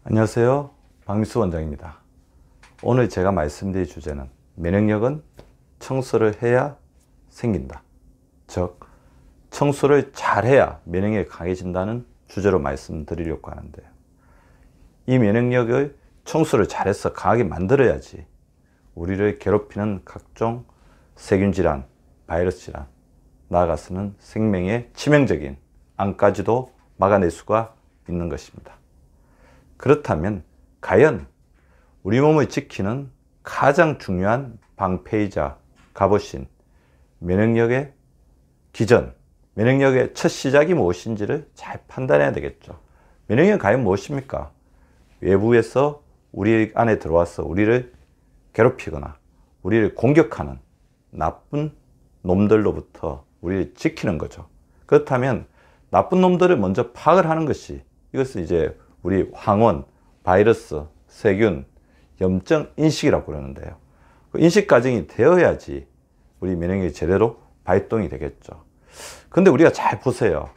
안녕하세요. 박미수 원장입니다. 오늘 제가 말씀드릴 주제는 면역력은 청소를 해야 생긴다. 즉, 청소를 잘해야 면역력이 강해진다는 주제로 말씀드리려고 하는데요. 이 면역력을 청소를 잘해서 강하게 만들어야지 우리를 괴롭히는 각종 세균질환, 바이러스 질환, 나아가서는 생명에 치명적인 암까지도 막아낼 수가 있는 것입니다. 그렇다면 과연 우리 몸을 지키는 가장 중요한 방패이자 갑옷인 면역력의 기전, 면역력의 첫 시작이 무엇인지를 잘 판단해야 되겠죠. 면역력은 과연 무엇입니까? 외부에서 우리 안에 들어와서 우리를 괴롭히거나 우리를 공격하는 나쁜 놈들로부터 우리를 지키는 거죠. 그렇다면 나쁜 놈들을 먼저 파악을 하는 것이, 이것을 이제 우리 황원, 바이러스, 세균, 염증 인식이라고 그러는데요. 그 인식 과정이 되어야지 우리 면역력이 제대로 발동이 되겠죠. 근데 우리가 잘 보세요.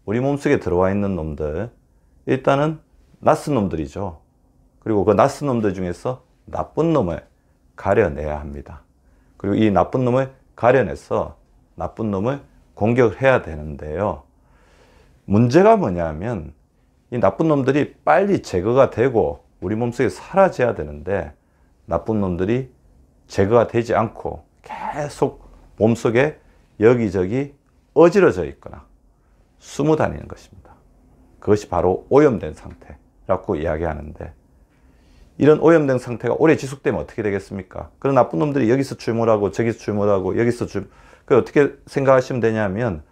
우리 몸속에 들어와 있는 놈들, 일단은 낯선 놈들이죠. 그리고 그 낯선 놈들 중에서 나쁜 놈을 가려내야 합니다. 그리고 이 나쁜 놈을 가려내서 나쁜 놈을 공격을 해야 되는데요. 문제가 뭐냐면 이 나쁜 놈들이 빨리 제거가 되고 우리 몸속에 사라져야 되는데, 나쁜 놈들이 제거가 되지 않고 계속 몸속에 여기저기 어지러져 있거나 숨어 다니는 것입니다. 그것이 바로 오염된 상태라고 이야기하는데, 이런 오염된 상태가 오래 지속되면 어떻게 되겠습니까? 그런 나쁜 놈들이 여기서 출몰하고 저기서 출몰하고 여기서 그 어떻게 생각하시면 되냐면,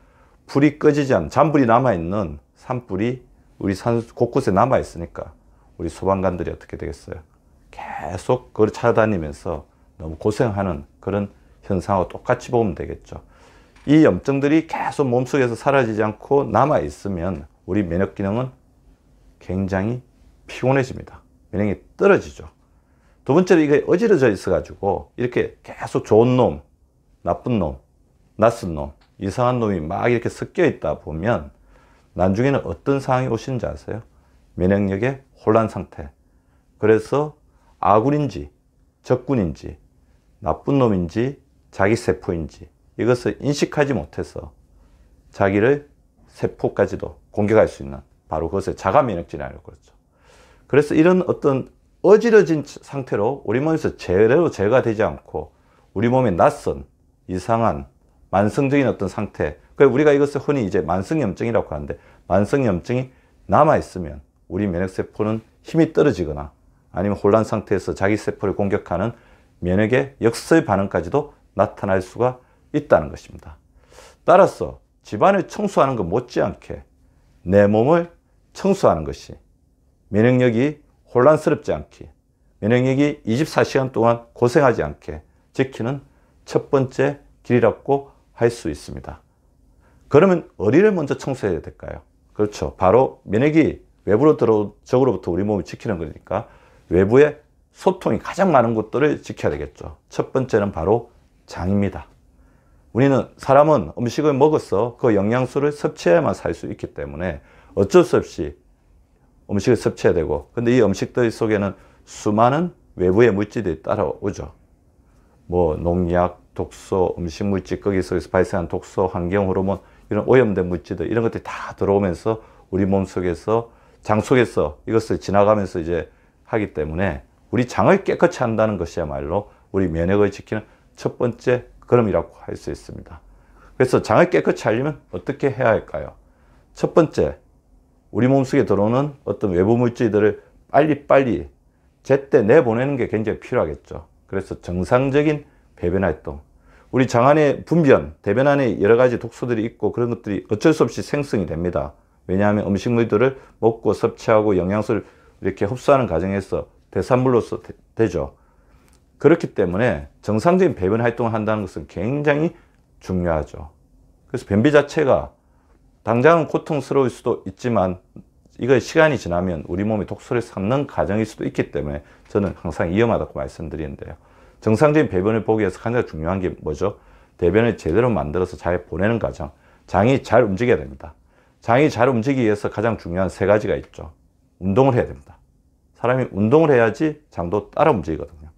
불이 꺼지지 않은 잔불이 남아있는 산불이 우리 산 곳곳에 남아있으니까 우리 소방관들이 어떻게 되겠어요? 계속 그걸 찾아다니면서 너무 고생하는 그런 현상하고 똑같이 보면 되겠죠. 이 염증들이 계속 몸속에서 사라지지 않고 남아있으면 우리 면역 기능은 굉장히 피곤해집니다. 면역이 떨어지죠. 두 번째로 이게 어지러져 있어가지고 이렇게 계속 좋은 놈, 나쁜 놈, 낯선 놈, 이상한 놈이 막 이렇게 섞여 있다 보면 나중에는 어떤 상황이 오시는지 아세요? 면역력의 혼란 상태. 그래서 아군인지 적군인지 나쁜 놈인지 자기 세포인지 이것을 인식하지 못해서 자기를 세포까지도 공격할 수 있는, 바로 그것을 자가 면역질환이라고 그러죠. 그래서 이런 어떤 어지러진 상태로 우리 몸에서 제대로 제거가 되지 않고 우리 몸에 낯선 이상한 만성적인 어떤 상태, 그래서 우리가 이것을 흔히 이제 만성염증이라고 하는데, 만성염증이 남아있으면 우리 면역세포는 힘이 떨어지거나 아니면 혼란 상태에서 자기 세포를 공격하는 면역의 역설 반응까지도 나타날 수가 있다는 것입니다. 따라서 집안을 청소하는 것 못지않게 내 몸을 청소하는 것이 면역력이 혼란스럽지 않게, 면역력이 24시간 동안 고생하지 않게 지키는 첫 번째 길이라고 할 수 있습니다. 그러면 어디를 먼저 청소해야 될까요? 그렇죠. 바로 면역이 외부로 들어온 적으로부터 우리 몸을 지키는 거니까 외부의 소통이 가장 많은 곳들을 지켜야 되겠죠. 첫 번째는 바로 장입니다. 우리는, 사람은 음식을 먹어서 그 영양소를 섭취해야만 살 수 있기 때문에 어쩔 수 없이 음식을 섭취해야 되고, 근데 이 음식들 속에는 수많은 외부의 물질들이 따라오죠. 뭐 농약, 독소, 음식물질, 거기 속에서 발생한 독소, 환경 호르몬, 이런 오염된 물질들, 이런 것들이 다 들어오면서 우리 몸 속에서, 장 속에서 이것을 지나가면서 이제 하기 때문에 우리 장을 깨끗이 한다는 것이야말로 우리 면역을 지키는 첫 번째 걸음이라고 할 수 있습니다. 그래서 장을 깨끗이 하려면 어떻게 해야 할까요? 첫 번째, 우리 몸속에 들어오는 어떤 외부 물질들을 빨리빨리 제때 내보내는 게 굉장히 필요하겠죠. 그래서 정상적인 배변 활동, 우리 장 안에 분변, 대변 안에 여러 가지 독소들이 있고 그런 것들이 어쩔 수 없이 생성이 됩니다. 왜냐하면 음식물들을 먹고 섭취하고 영양소를 이렇게 흡수하는 과정에서 대산물로서 되죠. 그렇기 때문에 정상적인 배변 활동을 한다는 것은 굉장히 중요하죠. 그래서 변비 자체가 당장은 고통스러울 수도 있지만 이거 시간이 지나면 우리 몸이 독소를 삼는 과정일 수도 있기 때문에 저는 항상 위험하다고 말씀드리는데요. 정상적인 배변을 보기 위해서 가장 중요한 게 뭐죠? 대변을 제대로 만들어서 잘 보내는 과정. 장이 잘 움직여야 됩니다. 장이 잘 움직이기 위해서 가장 중요한 세 가지가 있죠. 운동을 해야 됩니다. 사람이 운동을 해야지 장도 따라 움직이거든요.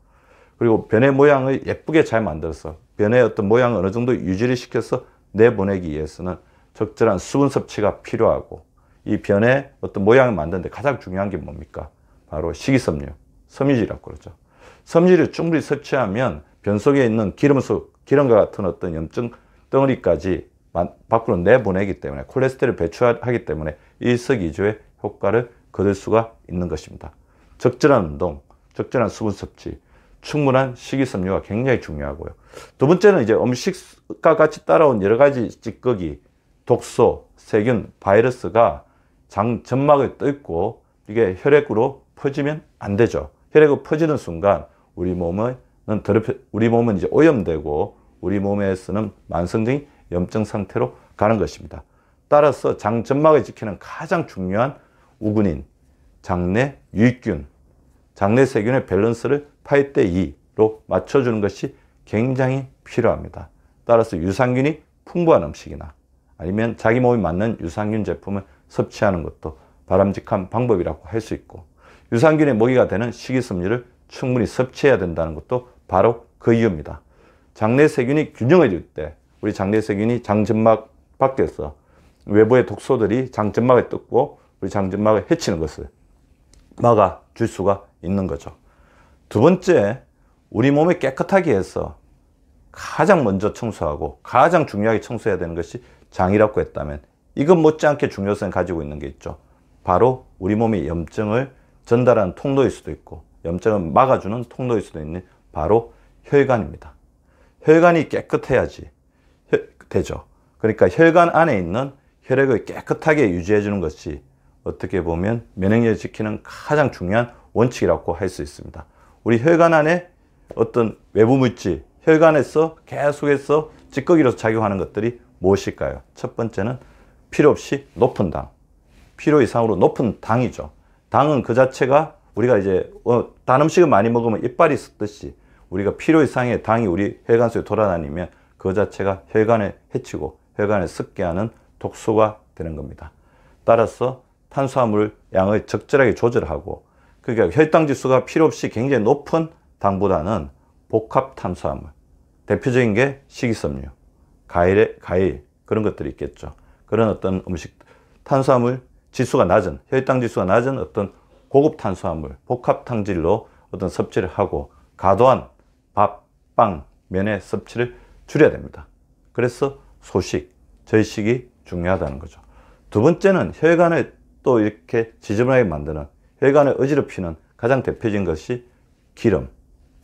그리고 변의 모양을 예쁘게 잘 만들어서 변의 어떤 모양을 어느 정도 유지를 시켜서 내보내기 위해서는 적절한 수분 섭취가 필요하고, 이 변의 어떤 모양을 만드는데 가장 중요한 게 뭡니까? 바로 식이섬유, 섬유질이라고 그러죠. 섬유질을 충분히 섭취하면 변 속에 있는 기름과 같은 어떤 염증 덩어리까지 밖으로 내보내기 때문에, 콜레스테롤을 배출하기 때문에 일석이조의 효과를 거둘 수가 있는 것입니다. 적절한 운동, 적절한 수분 섭취, 충분한 식이섬유가 굉장히 중요하고요. 두 번째는 이제 음식과 같이 따라온 여러 가지 찌꺼기, 독소, 세균, 바이러스가 장 점막을 뚫고 이게 혈액으로 퍼지면 안 되죠. 혈액으로 퍼지는 순간 우리 몸은 이제 오염되고 우리 몸에서는 만성적인 염증 상태로 가는 것입니다. 따라서 장 점막을 지키는 가장 중요한 우군인 장내 유익균, 장내 세균의 밸런스를 8대 2로 맞춰주는 것이 굉장히 필요합니다. 따라서 유산균이 풍부한 음식이나 아니면 자기 몸에 맞는 유산균 제품을 섭취하는 것도 바람직한 방법이라고 할 수 있고, 유산균의 먹이가 되는 식이섬유를 충분히 섭취해야 된다는 것도 바로 그 이유입니다. 장내 세균이 균형을 이룰 때 우리 장내 세균이 장점막 밖에서 외부의 독소들이 장점막을 뜯고 우리 장점막을 해치는 것을 막아줄 수가 있는 거죠. 두 번째, 우리 몸을 깨끗하게 해서 가장 먼저 청소하고 가장 중요하게 청소해야 되는 것이 장이라고 했다면, 이것 못지않게 중요성을 가지고 있는 게 있죠. 바로 우리 몸이 염증을 전달하는 통로일 수도 있고 염증을 막아주는 통로일 수도 있는 바로 혈관입니다. 혈관이 깨끗해야지 되죠. 그러니까 혈관 안에 있는 혈액을 깨끗하게 유지해 주는 것이 어떻게 보면 면역력을 지키는 가장 중요한 원칙이라고 할 수 있습니다. 우리 혈관 안에 어떤 외부 물질, 혈관에서 계속해서 찌꺼기로 작용하는 것들이 무엇일까요? 첫 번째는 필요 없이 높은 당, 필요 이상으로 높은 당이죠. 당은 그 자체가 우리가 이제 단 음식을 많이 먹으면 이빨이 썩듯이 우리가 필요 이상의 당이 우리 혈관 속에 돌아다니면 그 자체가 혈관을 해치고 혈관을 썩게 하는 독소가 되는 겁니다. 따라서 탄수화물 양을 적절하게 조절하고, 그러니까 혈당 지수가 필요 없이 굉장히 높은 당보다는 복합 탄수화물, 대표적인 게 식이섬유, 과일 그런 것들이 있겠죠. 그런 어떤 음식, 탄수화물 지수가 낮은, 혈당 지수가 낮은 어떤 고급 탄수화물, 복합 탕질로 어떤 섭취를 하고 과도한 밥, 빵, 면의 섭취를 줄여야 됩니다. 그래서 소식, 절식이 중요하다는 거죠. 두 번째는 혈관을 또 이렇게 지저분하게 만드는, 혈관을 어지럽히는 가장 대표적인 것이 기름,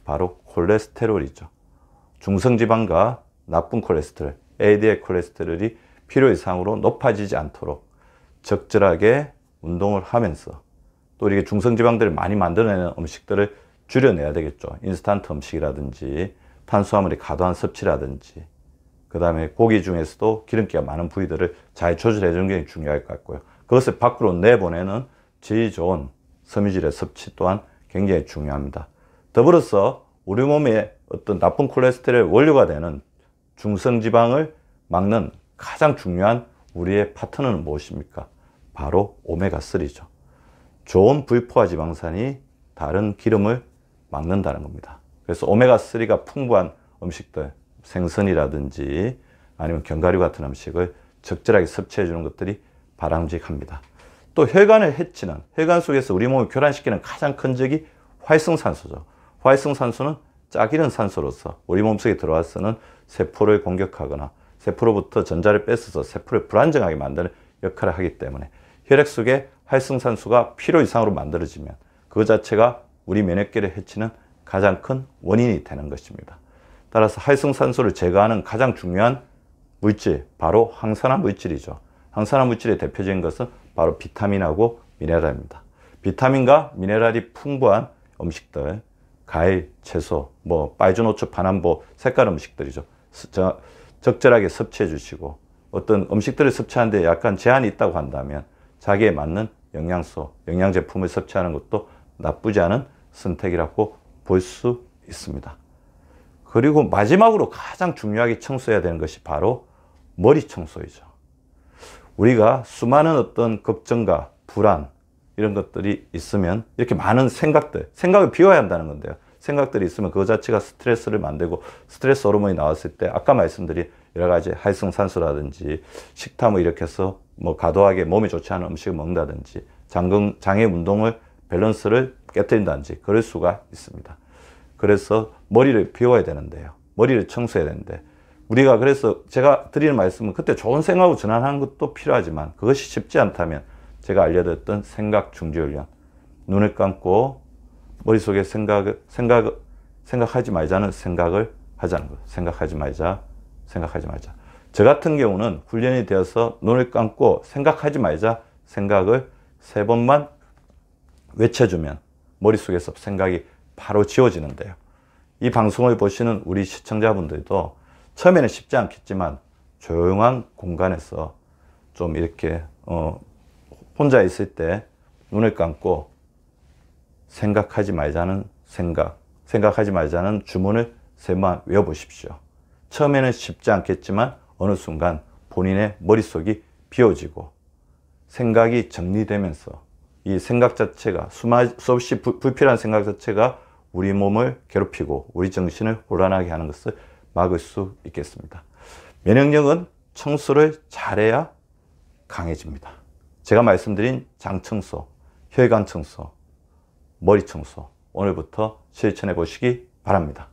바로 콜레스테롤이죠. 중성지방과 나쁜 콜레스테롤, LDL 콜레스테롤이 필요 이상으로 높아지지 않도록 적절하게 운동을 하면서 또 이렇게 중성지방들을 많이 만들어내는 음식들을 줄여내야 되겠죠. 인스턴트 음식이라든지 탄수화물의 과도한 섭취라든지, 그 다음에 고기 중에서도 기름기가 많은 부위들을 잘 조절해 주는 게 중요할 것 같고요. 그것을 밖으로 내보내는 질이 좋은 섬유질의 섭취 또한 굉장히 중요합니다. 더불어서 우리 몸에 어떤 나쁜 콜레스테롤 원료가 되는 중성지방을 막는 가장 중요한 우리의 파트너는 무엇입니까? 바로 오메가3죠. 좋은 불포화 지방산이 다른 기름을 막는다는 겁니다. 그래서 오메가3가 풍부한 음식들, 생선이라든지 아니면 견과류 같은 음식을 적절하게 섭취해 주는 것들이 바람직합니다. 또 혈관을 해치는, 혈관 속에서 우리 몸을 교란시키는 가장 큰 적이 활성산소죠. 활성산소는 짝이른 산소로서 우리 몸속에 들어와서는 세포를 공격하거나 세포로부터 전자를 뺏어서 세포를 불안정하게 만드는 역할을 하기 때문에 혈액 속에 활성산소가 필요 이상으로 만들어지면 그 자체가 우리 면역계를 해치는 가장 큰 원인이 되는 것입니다. 따라서 활성산소를 제거하는 가장 중요한 물질, 바로 항산화 물질이죠. 항산화 물질의 대표적인 것은 바로 비타민하고 미네랄입니다. 비타민과 미네랄이 풍부한 음식들, 과일, 채소, 빨주노초, 파남보, 색깔 음식들이죠. 적절하게 섭취해 주시고, 어떤 음식들을 섭취하는데 약간 제한이 있다고 한다면 자기에 맞는 영양소, 영양제품을 섭취하는 것도 나쁘지 않은 선택이라고 볼 수 있습니다. 그리고 마지막으로 가장 중요하게 청소해야 되는 것이 바로 머리 청소이죠. 우리가 수많은 어떤 걱정과 불안, 이런 것들이 있으면 이렇게 많은 생각을 비워야 한다는 건데요. 생각들이 있으면 그거 자체가 스트레스를 만들고 스트레스 호르몬이 나왔을 때 아까 말씀드린 여러 가지 활성산소라든지 식탐을 일으켜서 뭐 과도하게 몸에 좋지 않은 음식을 먹는다든지 장애 운동을 밸런스를 깨뜨린다든지 그럴 수가 있습니다. 그래서 머리를 비워야 되는데요. 머리를 청소해야 되는데 우리가 그래서 제가 드리는 말씀은 그때 좋은 생각으로 전환하는 것도 필요하지만 그것이 쉽지 않다면 제가 알려드렸던 생각 중지 훈련, 눈을 감고 머릿속에 생각하지 말자는 생각을 하자는 것. 생각하지 말자. 저 같은 경우는 훈련이 되어서 눈을 감고 생각하지 말자 생각을 3번만 외쳐주면 머릿속에서 생각이 바로 지워지는데요. 이 방송을 보시는 우리 시청자분들도 처음에는 쉽지 않겠지만 조용한 공간에서 좀 이렇게 혼자 있을 때 눈을 감고 생각하지 말자는 생각하지 말자는 주문을 3번 외워보십시오. 처음에는 쉽지 않겠지만 어느 순간 본인의 머릿속이 비워지고 생각이 정리되면서 이 생각 자체가 수없이 불필요한 생각 자체가 우리 몸을 괴롭히고 우리 정신을 혼란하게 하는 것을 막을 수 있겠습니다. 면역력은 청소를 잘해야 강해집니다. 제가 말씀드린 장 청소, 혈관 청소, 머리 청소 오늘부터 실천해 보시기 바랍니다.